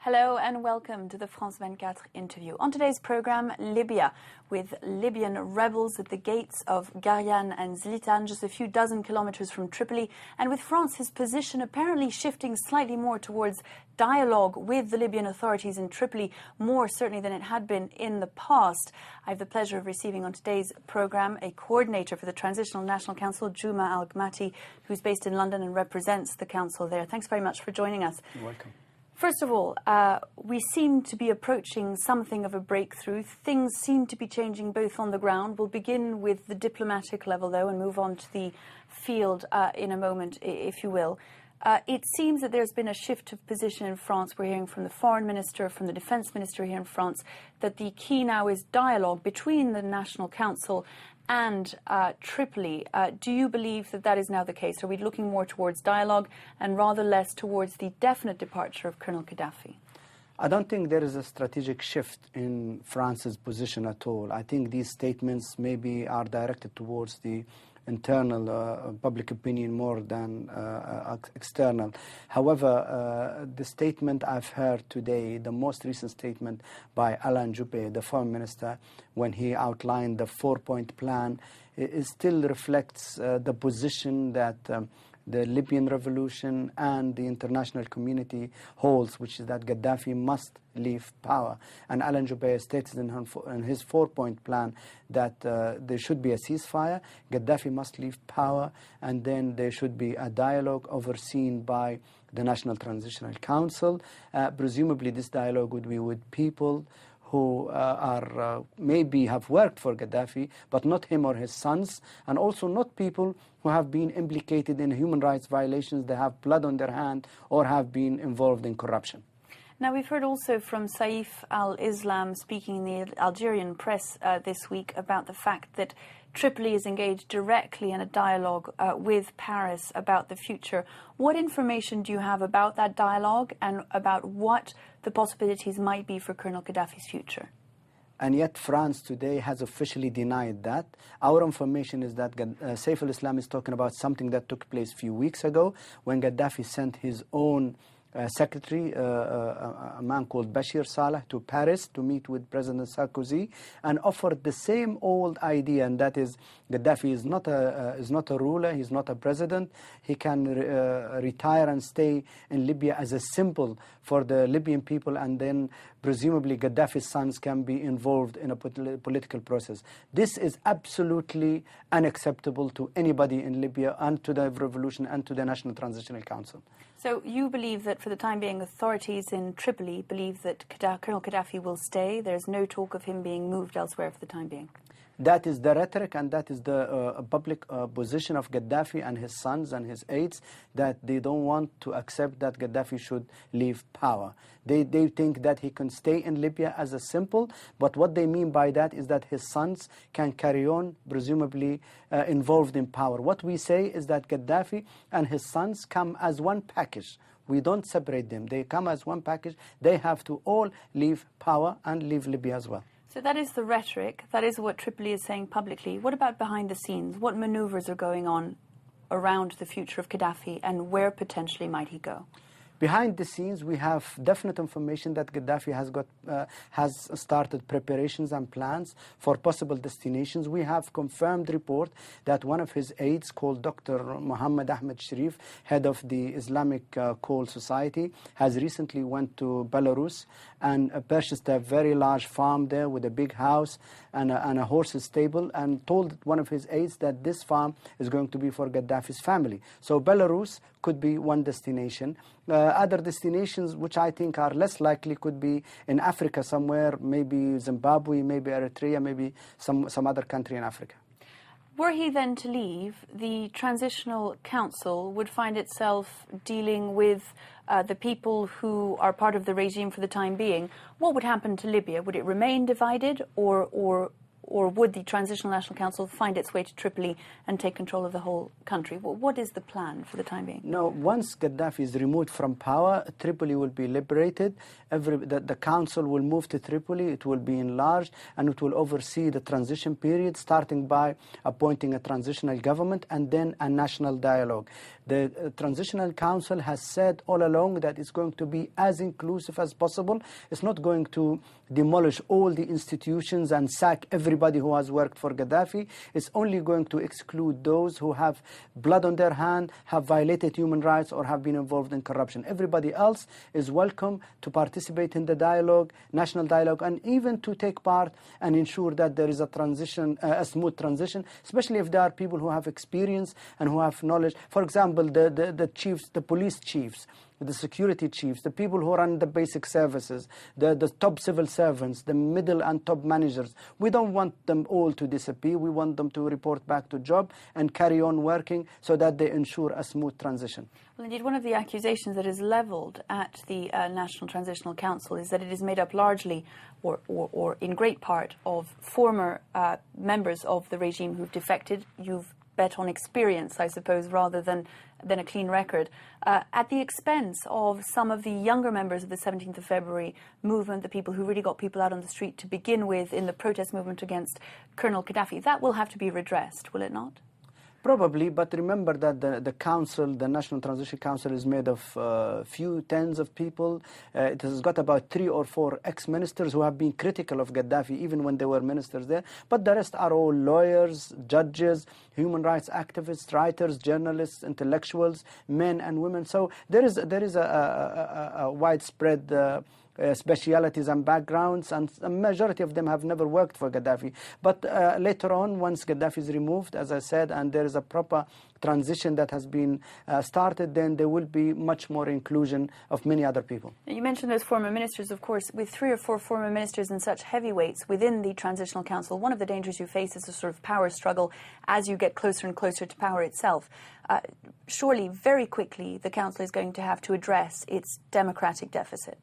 Hello and welcome to the France 24 interview. On today's program, Libya, with Libyan rebels at the gates of Gharyan and Zlitan, just a few dozen kilometers from Tripoli, and with France's position apparently shifting slightly more towards dialogue with the Libyan authorities in Tripoli, more certainly than it had been in the past. I have the pleasure of receiving on today's program a coordinator for the Transitional National Council, Guma El-Gamaty, who's based in London and represents the council there. Thanks very much for joining us. You're welcome. First of all, we seem to be approaching something of a breakthrough. Things seem to be changing both on the ground. We'll begin with the diplomatic level, though, and move on to the field in a moment, if you will. It seems that there's been a shift of position in France. We're hearing from the foreign minister, from the defense minister here in France, that the key now is dialogue between the National Council and Tripoli. Do you believe that that is now the case? Are we looking more towards dialogue and rather less towards the definite departure of Colonel Gaddafi? I don't think there is a strategic shift in France's position at all. I think these statements maybe are directed towards the internal public opinion more than external. However, the statement I've heard today, the most recent statement by Alain Juppé, the foreign minister, when he outlined the 4-point plan, it still reflects the position that the Libyan revolution and the international community holds, which is that Gaddafi must leave power. And Alain Juppé stated in his 4-point plan that there should be a ceasefire, Gaddafi must leave power, and then there should be a dialogue overseen by the National Transitional Council. Presumably this dialogue would be with people who maybe have worked for Gaddafi, but not him or his sons, and also not people who have been implicated in human rights violations, they have blood on their hand, or have been involved in corruption. Now, we've heard also from Saif al-Islam speaking in the Algerian press this week about the fact that Tripoli is engaged directly in a dialogue with Paris about the future. What information do you have about that dialogue and about what the possibilities might be for Colonel Gaddafi's future? And yet France today has officially denied that. Our information is that Saif al-Islam is talking about something that took place a few weeks ago when Gaddafi sent his own secretary, a man called Bashir Saleh, to Paris to meet with President Sarkozy and offered the same old idea, and that is Gaddafi is not a ruler, he's not a president. He can retire and stay in Libya as a symbol for the Libyan people, and then presumably Gaddafi's sons can be involved in a political process. This is absolutely unacceptable to anybody in Libya and to the revolution and to the National Transitional Council. So you believe that for the time being authorities in Tripoli believe that Colonel Gaddafi will stay? There's no talk of him being moved elsewhere for the time being? That is the rhetoric, and that is the public position of Gaddafi and his sons and his aides, that they don't want to accept that Gaddafi should leave power. They think that he can stay in Libya as a symbol, but what they mean by that is that his sons can carry on, presumably involved in power. What we say is that Gaddafi and his sons come as one package. We don't separate them. They come as one package. They have to all leave power and leave Libya as well. So that is the rhetoric. That is what Tripoli is saying publicly. What about behind the scenes? What maneuvers are going on around the future of Gaddafi, and where potentially might he go? Behind the scenes, we have definite information that Gaddafi has started preparations and plans for possible destinations. We have confirmed report that one of his aides, called Dr. Mohammed Ahmed Sharif, head of the Islamic Coal Society, has recently went to Belarus and purchased a very large farm there with a big house and a horses stable, and told one of his aides that this farm is going to be for Gaddafi's family. So Belarus could be one destination. Other destinations, which I think are less likely, could be in Africa somewhere, maybe Zimbabwe, maybe Eritrea, maybe some other country in Africa. Were he then to leave, the Transitional Council would find itself dealing with the people who are part of the regime for the time being. What would happen to Libya? Would it remain divided, or or would the Transitional National Council find its way to Tripoli and take control of the whole country? What is the plan for the time being? No, once Gaddafi is removed from power, Tripoli will be liberated. The council will move to Tripoli. It will be enlarged, and it will oversee the transition period, starting by appointing a transitional government and then a national dialogue. The Transitional Council has said all along that it's going to be as inclusive as possible. It's not going to demolish all the institutions and sack everybody who has worked for Gaddafi. It's only going to exclude those who have blood on their hand, have violated human rights, or have been involved in corruption. Everybody else is welcome to participate in the dialogue, national dialogue, and even to take part and ensure that there is a transition, a smooth transition, especially if there are people who have experience and who have knowledge. For example, the chiefs, the police chiefs, the security chiefs, the people who run the basic services, the top civil servants, the middle and top managers. We don't want them all to disappear. We want them to report back to job and carry on working so that they ensure a smooth transition. Well, indeed, one of the accusations that is levelled at the National Transitional Council is that it is made up largely or in great part of former members of the regime who've defected. You've bet on experience, I suppose, rather than a clean record, at the expense of some of the younger members of the 17th of February movement, the people who really got people out on the street to begin with in the protest movement against Colonel Gaddafi. That will have to be redressed, will it not? Probably, but remember that the council, the National Transition Council, is made of few tens of people. It has got about 3 or 4 ex-ministers who have been critical of Gaddafi even when they were ministers there. But the rest are all lawyers, judges, human rights activists, writers, journalists, intellectuals, men and women. So there is a widespread specialities and backgrounds, and a majority of them have never worked for Gaddafi. But later on, once Gaddafi is removed, as I said, and there is a proper transition that has been started, then there will be much more inclusion of many other people. You mentioned those former ministers, of course. With 3 or 4 former ministers and such heavyweights within the Transitional Council, one of the dangers you face is a sort of power struggle as you get closer and closer to power itself. Surely, very quickly, the Council is going to have to address its democratic deficit.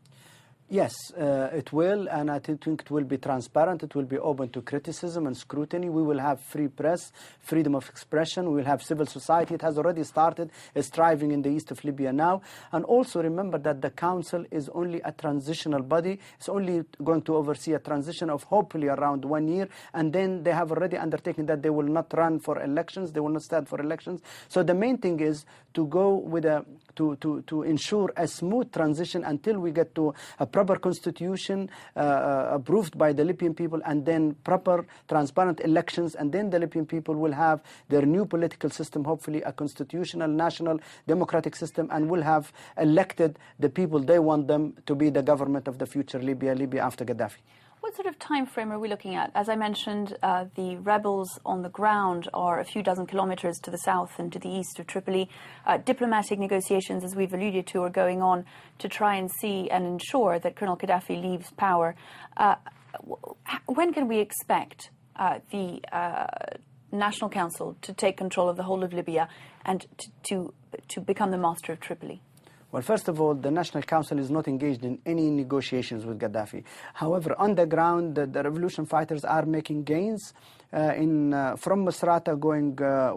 Yes, it will, and I think it will be transparent. It will be open to criticism and scrutiny. We will have free press, freedom of expression. We will have civil society. It has already started. It's thriving in the east of Libya now. And also remember that the council is only a transitional body. It's only going to oversee a transition of hopefully around 1 year. And then they have already undertaken that they will not run for elections. They will not stand for elections. So the main thing is to go with to ensure a smooth transition until we get to a proper constitution approved by the Libyan people, and then proper transparent elections, and then the Libyan people will have their new political system, hopefully a constitutional national democratic system, and will have elected the people they want them to be the government of the future Libya after Gaddafi. What sort of time frame are we looking at? As I mentioned, the rebels on the ground are a few dozen kilometers to the south and to the east of Tripoli. Diplomatic negotiations, as we've alluded to, are going on to try and see and ensure that Colonel Gaddafi leaves power. When can we expect the National Council to take control of the whole of Libya and to become the master of Tripoli? Well, first of all, the National Council is not engaged in any negotiations with Gaddafi. However, on the ground, the revolution fighters are making gains. From Misrata going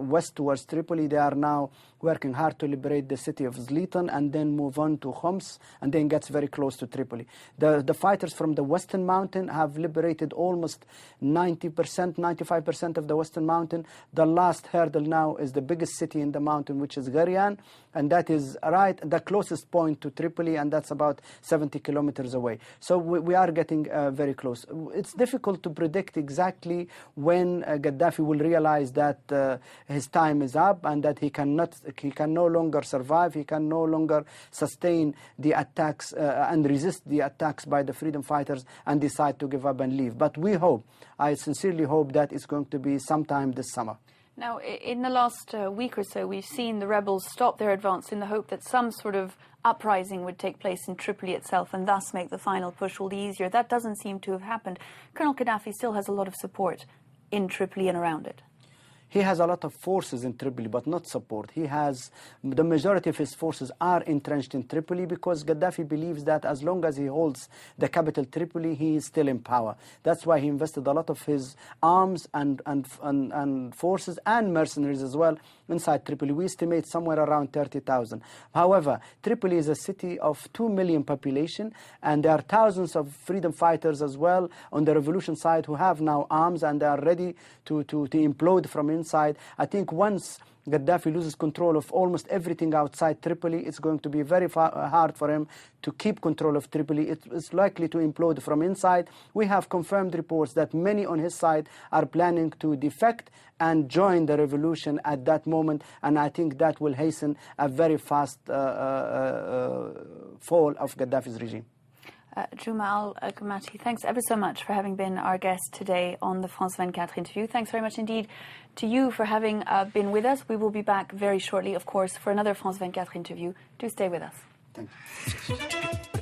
west towards Tripoli, they are now working hard to liberate the city of Zlitan and then move on to Homs and then gets very close to Tripoli. The fighters from the Western Mountain have liberated almost 90%, 95% of the Western Mountain. The last hurdle now is the biggest city in the mountain, which is Gharian, and that is right the closest point to Tripoli, and that's about 70 kilometers away. So we are getting very close. It's difficult to predict exactly when Gaddafi will realize that his time is up and that he can no longer survive, he can no longer sustain the attacks and resist the attacks by the freedom fighters and decide to give up and leave. But we hope, I sincerely hope, that it's going to be sometime this summer. Now, in the last week or so, we've seen the rebels stop their advance in the hope that some sort of uprising would take place in Tripoli itself and thus make the final push all the easier. That doesn't seem to have happened. Colonel Gaddafi still has a lot of support in Tripoli and around it. He has a lot of forces in Tripoli, but not support. The majority of his forces are entrenched in Tripoli because Gaddafi believes that as long as he holds the capital Tripoli, he is still in power. That's why he invested a lot of his arms and forces and mercenaries as well inside Tripoli. We estimate somewhere around 30,000. However, Tripoli is a city of 2 million population, and there are thousands of freedom fighters as well on the revolution side who have now arms and they are ready to implode from inside. I think once Gaddafi loses control of almost everything outside Tripoli, it's going to be very hard for him to keep control of Tripoli. It's likely to implode from inside. We have confirmed reports that many on his side are planning to defect and join the revolution at that moment, and I think that will hasten a very fast fall of Gaddafi's regime. Guma El-Gamaty, thanks ever so much for having been our guest today on the France 24 interview. Thanks very much indeed to you for having been with us. We will be back very shortly, of course, for another France 24 interview. Do stay with us. Thank you.